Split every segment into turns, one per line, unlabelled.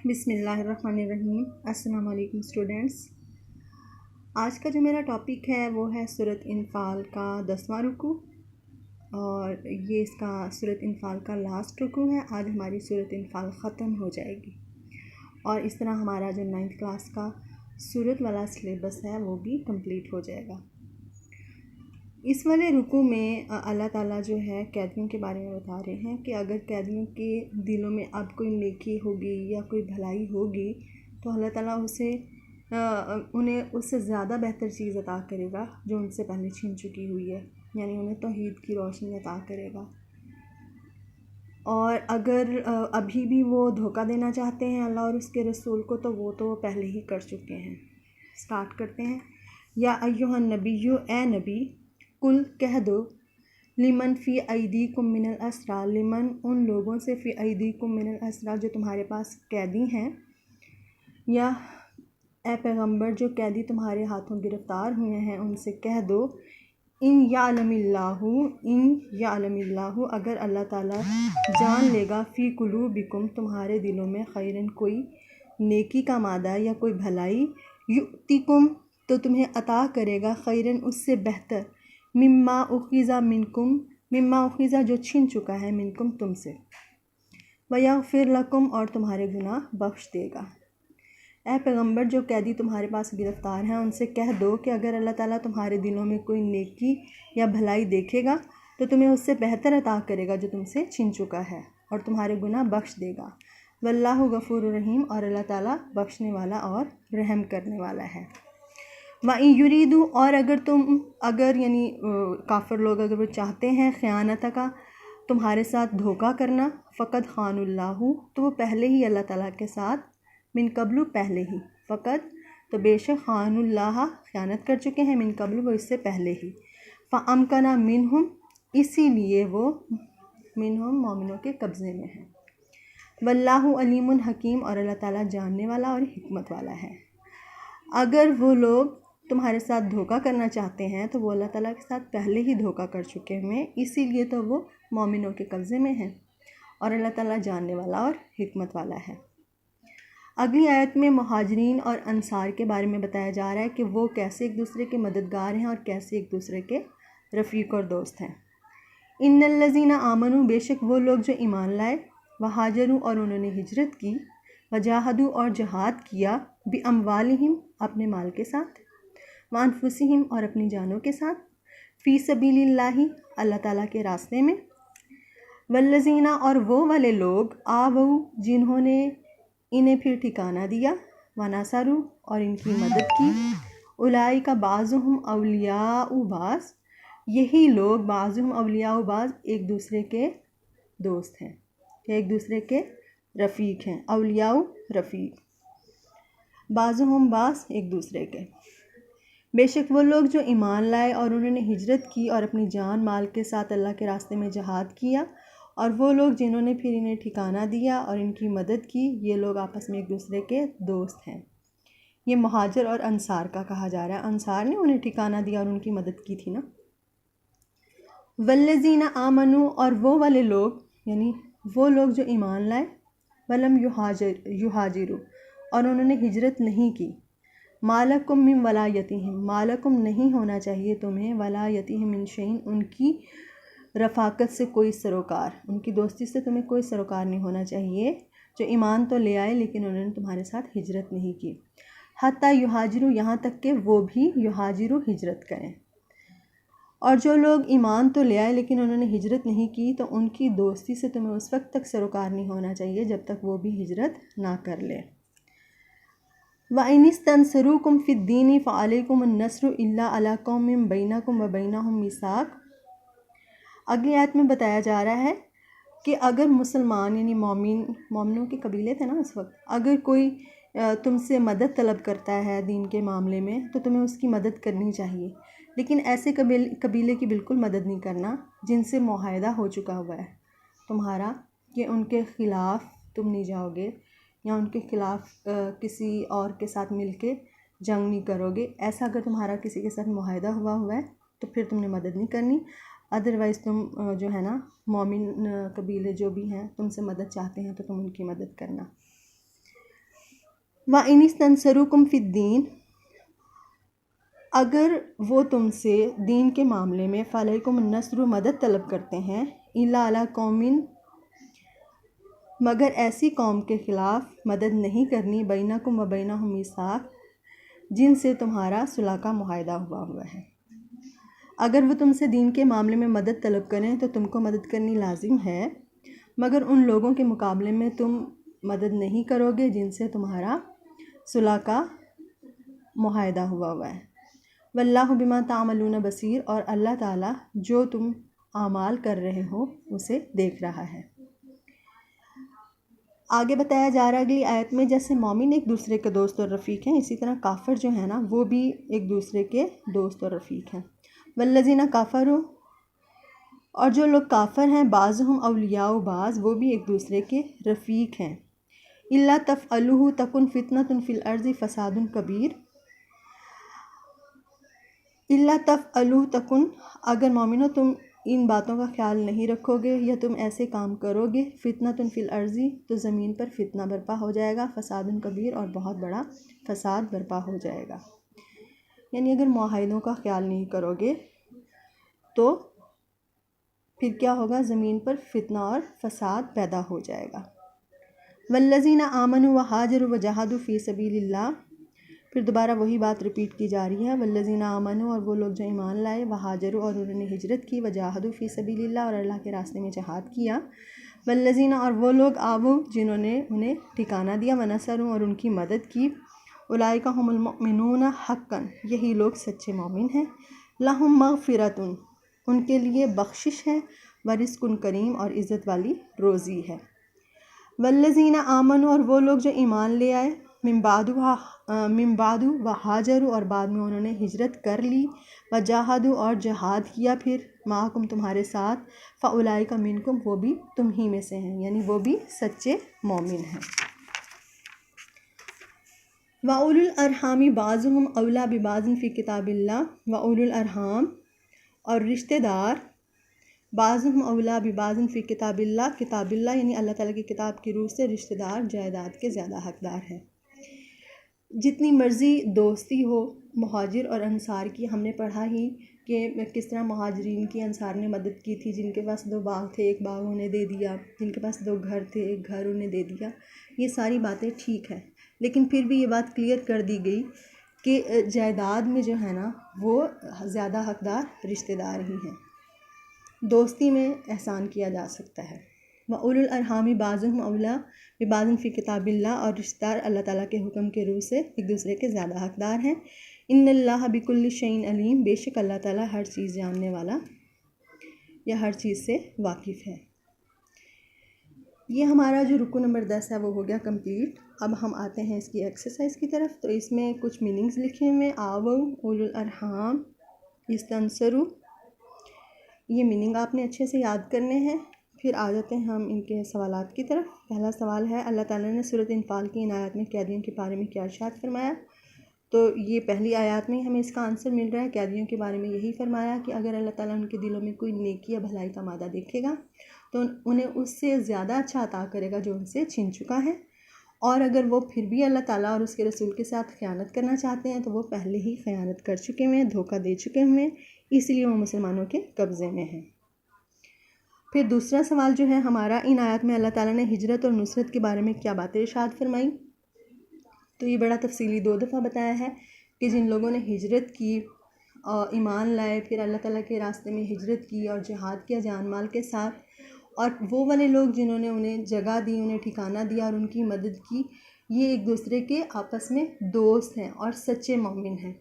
بسم اللہ الرحمن الرحیم۔ السلام علیکم اسٹوڈنٹس۔ آج کا جو میرا ٹاپک ہے وہ ہے سورۃ انفال کا 10واں رکوع، اور یہ اس کا سورۃ انفال کا لاسٹ رکوع ہے۔ آج ہماری سورۃ انفال ختم ہو جائے گی، اور اس طرح ہمارا جو 9th کلاس کا سورۃ والا سلیبس ہے وہ بھی کمپلیٹ ہو جائے گا۔ اس والے رکوع میں اللہ تعالیٰ جو ہے قیدیوں کے بارے میں بتا رہے ہیں کہ اگر قیدیوں کے دلوں میں اب کوئی نیکی ہوگی یا کوئی بھلائی ہوگی تو اللہ تعالیٰ انہیں اس سے زیادہ بہتر چیز عطا کرے گا جو ان سے پہلے چھین چکی ہوئی ہے، یعنی انہیں توحید کی روشنی عطا کرے گا۔ اور اگر ابھی بھی وہ دھوکہ دینا چاہتے ہیں اللہ اور اس کے رسول کو تو وہ تو پہلے ہی کر چکے ہیں۔ سٹارٹ کرتے ہیں۔ یا ایھا النبی، اے نبی، کل کہہ دو، لمن فی ایدیکم من الاسریٰ، لمن ان لوگوں سے، فی ایدیکم من الاسریٰ جو تمہارے پاس قیدی ہیں، یا اے پیغمبر جو قیدی تمہارے ہاتھوں گرفتار ہوئے ہیں ان سے کہہ دو، ان یعلم اللہ، اگر اللہ تعالیٰ جان لے گا، فی قلوبکم تمہارے دلوں میں، خیرن کوئی نیکی کا مادہ یا کوئی بھلائی، یؤتکم تو تمہیں عطا کرے گا، خیرن اس سے بہتر، مما اخذ جو چھن چکا ہے، منکم تم سے، ویغفر لکم اور تمہارے گناہ بخش دے گا۔ اے پیغمبر جو قیدی تمہارے پاس گرفتار ہیں ان سے کہہ دو کہ اگر اللہ تعالیٰ تمہارے دلوں میں کوئی نیکی یا بھلائی دیکھے گا تو تمہیں اس سے بہتر عطا کرے گا جو تم سے چھن چکا ہے، اور تمہارے گناہ بخش دے گا۔ واللہ غفور الرحیم، اور اللہ تعالیٰ بخشنے والا اور رحم کرنے والا ہے۔ وَإِن يُرِيدُوا، اور اگر یعنی کافر لوگ اگر وہ چاہتے ہیں، خیانت کا تمہارے ساتھ دھوکہ کرنا، فقد خان اللہ تو وہ پہلے ہی اللہ تعالیٰ کے ساتھ، من قبل پہلے ہی، فقد تو بے شک، خان اللہ خیانت کر چکے ہیں، من قبل وہ اس سے پہلے ہی، فَأَمْكَنَ مِنْهُمْ اسی لیے وہ منہم مومنوں کے قبضے میں ہیں۔ واللہ علیم حکیم، اور اللہ تعالیٰ جاننے والا اور حکمت والا ہے۔ اگر وہ لوگ تمہارے ساتھ دھوکہ کرنا چاہتے ہیں تو وہ اللہ تعالیٰ کے ساتھ پہلے ہی دھوکہ کر چکے ہوئے، اسی لیے تو وہ مومنوں کے قبضے میں ہیں، اور اللہ تعالیٰ جاننے والا اور حکمت والا ہے۔ اگلی آیت میں مہاجرین اور انصار کے بارے میں بتایا جا رہا ہے کہ وہ کیسے ایک دوسرے کے مددگار ہیں اور کیسے ایک دوسرے کے رفیق اور دوست ہیں۔ ان الذین آمنوا، بے شک وہ لوگ جو ایمان لائے، وہاجروا اور انہوں نے ہجرت کی، وجاہدوا اور جہاد کیا، باموالہم اپنے مال کے ساتھ، وانفسہم اور اپنی جانوں کے ساتھ، فی سبیل اللہ اللہ تعالیٰ کے راستے میں، والذین اور وہ والے لوگ، آووا جنہوں نے انہیں پھر ٹھکانہ دیا، ونصروا اور ان کی مدد کی، اولئک بعضهم اولیاء بعض، یہی لوگ، بعضهم اولیاء بعض ایک دوسرے کے دوست ہیں، ایک دوسرے کے رفیق ہیں، اولیاء رفیق، بعضهم بعض ایک دوسرے کے۔ بے شک وہ لوگ جو ایمان لائے اور انہوں نے ہجرت کی اور اپنی جان مال کے ساتھ اللہ کے راستے میں جہاد کیا، اور وہ لوگ جنہوں نے پھر انہیں ٹھکانہ دیا اور ان کی مدد کی، یہ لوگ آپس میں ایک دوسرے کے دوست ہیں۔ یہ مہاجر اور انصار کا کہا جا رہا ہے، انصار نے انہیں ٹھکانہ دیا اور ان کی مدد کی تھی نا۔ والذین آمنوا اور وہ والے لوگ، یعنی وہ لوگ جو ایمان لائے، ولم یہاجروا اور انہوں نے ہجرت نہیں کی، مالکم من ولایتہم، مالکم نہیں ہونا چاہیے تمہیں، ولایتہم من شیء ان کی رفاقت سے کوئی سروکار، ان کی دوستی سے تمہیں کوئی سروکار نہیں ہونا چاہیے، جو ایمان تو لے آئے لیکن انہوں نے تمہارے ساتھ ہجرت نہیں کی، حتی یہاجروا یہاں تک کہ وہ بھی یہاجروا ہجرت کریں۔ اور جو لوگ ایمان تو لے آئے لیکن انہوں نے ہجرت نہیں کی تو ان کی دوستی سے تمہیں اس وقت تک سروکار نہیں ہونا چاہیے جب تک وہ بھی ہجرت نہ کر لے۔ وَإِنِ اسْتَنْصَرُوكُمْ فِي الدِّينِ فَعَلَيْكُمُ النَّصْرُ إِلَّا عَلَىٰ قَوْمٍ بَيْنَكُمْ وَبَيْنَهُمْ مِيثَاقٌ۔ اگلی آیت میں بتایا جا رہا ہے کہ اگر مسلمان یعنی مومنوں کے قبیلے تھے نا اس وقت، اگر کوئی تم سے مدد طلب کرتا ہے دین کے معاملے میں تو تمہیں اس کی مدد کرنی چاہیے، لیکن ایسے قبیلے کی بالکل مدد نہیں کرنا جن سے معاہدہ ہو چکا ہوا ہے تمہارا، کہ ان کے خلاف تم نہیں جاؤ گے یا ان کے خلاف کسی اور کے ساتھ مل کے جنگ نہیں کرو گے۔ ایسا اگر تمہارا کسی کے ساتھ معاہدہ ہوا ہے تو پھر تم نے مدد نہیں کرنی، ادروائز تم جو ہے نا مومن قبیلے جو بھی ہیں تم سے مدد چاہتے ہیں تو تم ان کی مدد کرنا۔ وَإِنِ اسْتَنْصَرُوكُمْ فِي الدِّينِ، اگر وہ تم سے دین کے معاملے میں فَعَلَيْكُمُ النَّصْرُ مدد طلب کرتے ہیں، إِلَّا عَلَىٰ قَوْمٍ مگر ایسی قوم کے خلاف مدد نہیں کرنی، بَيْنَكُمْ وَبَيْنَهُم مِيثَاقٌ جن سے تمہارا صلح کا معاہدہ ہوا ہے۔ اگر وہ تم سے دین کے معاملے میں مدد طلب کریں تو تم کو مدد کرنی لازم ہے، مگر ان لوگوں کے مقابلے میں تم مدد نہیں کرو گے جن سے تمہارا صلح کا معاہدہ ہوا ہے۔ واللہ بما تعملون بصیر، اور اللہ تعالیٰ جو تم اعمال کر رہے ہو اسے دیکھ رہا ہے۔ آگے بتایا جا رہا ہے اگلی آیت میں، جیسے مومن ایک دوسرے کے دوست اور رفیق ہیں، اسی طرح کافر جو ہیں نا وہ بھی ایک دوسرے کے دوست اور رفیق ہیں۔ والذین کفروا، اور جو لوگ کافر ہیں، بعضهم اولیاء بعض، وہ بھی ایک دوسرے کے رفیق ہیں۔ الا تفعلوه تکن فتنۃ فی الارض فساد کبیر، الا تفعلوه تکن، اگر مومنو تم ان باتوں کا خیال نہیں رکھو گے یا تم ایسے کام کرو گے، فتنۃ فی الارض، تو زمین پر فتنہ برپا ہو جائے گا، فساد کبیر، اور بہت بڑا فساد برپا ہو جائے گا۔ یعنی اگر معاہدوں کا خیال نہیں کرو گے تو پھر کیا ہوگا، زمین پر فتنہ اور فساد پیدا ہو جائے گا۔ والذین آمنوا وہاجروا وجاہدوا فی سبیل اللہ، پھر دوبارہ وہی بات ریپیٹ کی جا رہی ہے۔ والذین آمنوا، اور وہ لوگ جو ایمان لائے، وہاجروا، اور انہوں نے ہجرت کی، وجاہدوا فی سبیل اللہ، اور اللہ کے راستے میں جہاد کیا۔ والذین، اور وہ لوگ آووا، جنہوں نے انہیں ٹھکانہ دیا، ونصروا، اور ان کی مدد کی۔ اولئک ھم المؤمنون حقا، یہی لوگ سچے مومن ہیں۔ لہم مغفرۃ، ان کے لیے بخشش ہے، ورزق کریم، اور عزت والی روزی ہے۔ والذین آمنوا، اور وہ لوگ جو ایمان لے آئے، من بعد وہاجروا، اور بعد میں انہوں نے ہجرت کر لی، وجاہدوا، اور جہاد کیا پھر، معکم تمہارے ساتھ، فاولئک منکم، وہ بھی تم ہی میں سے ہیں، یعنی وہ بھی سچے مومن ہیں۔ وَأُولُو الْأَرْحَامِ بَعْضُهُمْ أَوْلَىٰ بِبَعْضٍ فِي كِتَابِ اللَّهِ، وَأُولُو الْأَرْحَام، اور رشتہ دار، بعضهم اولیٰ ببعض فی کتاب اللہ، کتاب اللہ یعنی اللہ تعالیٰ کی کتاب کی روح سے رشتہ دار جائیداد کے زیادہ حقدار ہیں۔ جتنی مرضی دوستی ہو مہاجر اور انصار کی، ہم نے پڑھا ہی کہ کس طرح مہاجرین کی انصار نے مدد کی تھی، جن کے پاس 2 باغ تھے، 1 باغ انہیں دے دیا، جن کے پاس 2 گھر تھے، 1 گھر انہیں دے دیا۔ یہ ساری باتیں ٹھیک ہیں، لیکن پھر بھی یہ بات کلیئر کر دی گئی کہ جائیداد میں جو ہے نا وہ زیادہ حقدار رشتہ دار ہی ہیں۔ دوستی میں احسان کیا جا سکتا ہے۔ وَأُولُو الْأَرْحَامِ بَعْضُهُمْ أَوْلَىٰ بِبَعْضٍ فِي كِتَابِ اللَّهِ، اور رشتہ دار اللہ تعالیٰ کے حکم کے روح سے ایک دوسرے کے زیادہ حقدار ہیں۔ إِنَّ اللَّهَ بِكُلِّ شَيْءٍ عَلِيمٌ، بے شک اللہ تعالیٰ ہر چیز جاننے والا یا ہر چیز سے واقف ہے۔ یہ ہمارا جو رکو نمبر 10 ہے وہ ہو گیا کمپلیٹ۔ اب ہم آتے ہیں اس کی ایکسرسائز کی طرف۔ تو اس میں کچھ میننگز لکھے ہوئے، آووا، اولو الارحام، استنصروا، یہ میننگ آپ نے اچھے سے یاد کرنے ہیں۔ پھر آ جاتے ہیں ہم ان کے سوالات کی طرف۔ پہلا سوال ہے، اللہ تعالیٰ نے سورۃ انفال کی ان آیات میں قیدیوں کے بارے میں کیا ارشاد فرمایا؟ تو یہ پہلی آیات میں ہمیں اس کا آنسر مل رہا ہے۔ قیدیوں کے بارے میں یہی فرمایا کہ اگر اللہ تعالیٰ ان کے دلوں میں کوئی نیکی یا بھلائی کا مادہ دیکھے گا تو انہیں اس سے زیادہ اچھا عطا کرے گا جو ان سے چھن چکا ہے، اور اگر وہ پھر بھی اللہ تعالیٰ اور اس کے رسول کے ساتھ خیانت کرنا چاہتے ہیں تو وہ پہلے ہی خیانت کر چکے ہوئے ہیں، دھوکہ دے چکے ہوئے ہیں، اس لیے وہ مسلمانوں کے قبضے میں ہیں۔ پھر دوسرا سوال جو ہے ہمارا، ان آیات میں اللہ تعالیٰ نے ہجرت اور نصرت کے بارے میں کیا باتیں ارشاد فرمائی؟ تو یہ بڑا تفصیلی 2 دفعہ بتایا ہے کہ جن لوگوں نے ہجرت کی، ایمان لائے، پھر اللہ تعالیٰ کے راستے میں ہجرت کی اور جہاد کیا جان مال کے ساتھ، اور وہ والے لوگ جنہوں نے انہیں جگہ دی، انہیں ٹھکانہ دیا اور ان کی مدد کی، یہ ایک دوسرے کے آپس میں دوست ہیں اور سچے مومن ہیں۔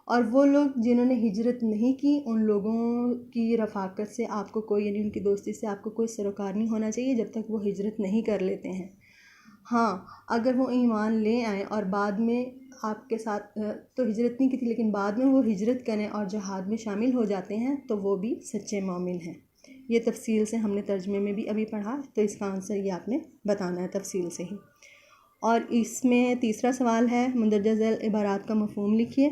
اور وہ لوگ جنہوں نے ہجرت نہیں کی، ان لوگوں کی رفاقت سے آپ کو کوئی، یعنی ان کی دوستی سے آپ کو کوئی سروکار نہیں ہونا چاہیے جب تک وہ ہجرت نہیں کر لیتے ہیں۔ ہاں، اگر وہ ایمان لے آئیں اور بعد میں آپ کے ساتھ تو ہجرت نہیں کی تھی لیکن بعد میں وہ ہجرت کریں اور جہاد میں شامل ہو جاتے ہیں تو وہ بھی سچے مومن ہیں۔ یہ تفصیل سے ہم نے ترجمے میں بھی ابھی پڑھا، تو اس کا آنسر یہ آپ نے بتانا ہے تفصیل سے ہی۔ اور اس میں تیسرا سوال ہے، مندرجہ ذیل عبارات کا مفہوم لکھیے۔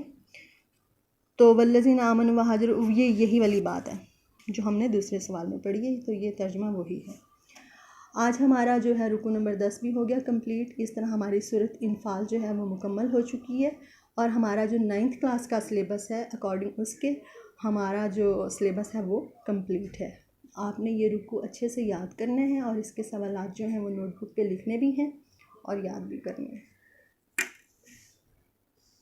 تو والذین آمنوا وہاجروا، یہی والی بات ہے جو ہم نے دوسرے سوال میں پڑھی ہے، تو یہ ترجمہ وہی ہے۔ آج ہمارا جو ہے رکوع نمبر 10 بھی ہو گیا کمپلیٹ. اس طرح ہماری سورۃ انفال جو ہے وہ مکمل ہو چکی ہے، اور ہمارا جو 9th کلاس کا سلیبس ہے اکارڈنگ اس کے ہمارا جو سلیبس ہے وہ کمپلیٹ ہے. آپ نے یہ رکوع اچھے سے یاد کرنے ہیں، اور اس کے سوالات جو ہیں وہ نوٹ بک پہ لکھنے بھی ہیں اور یاد بھی کرنے ہیں.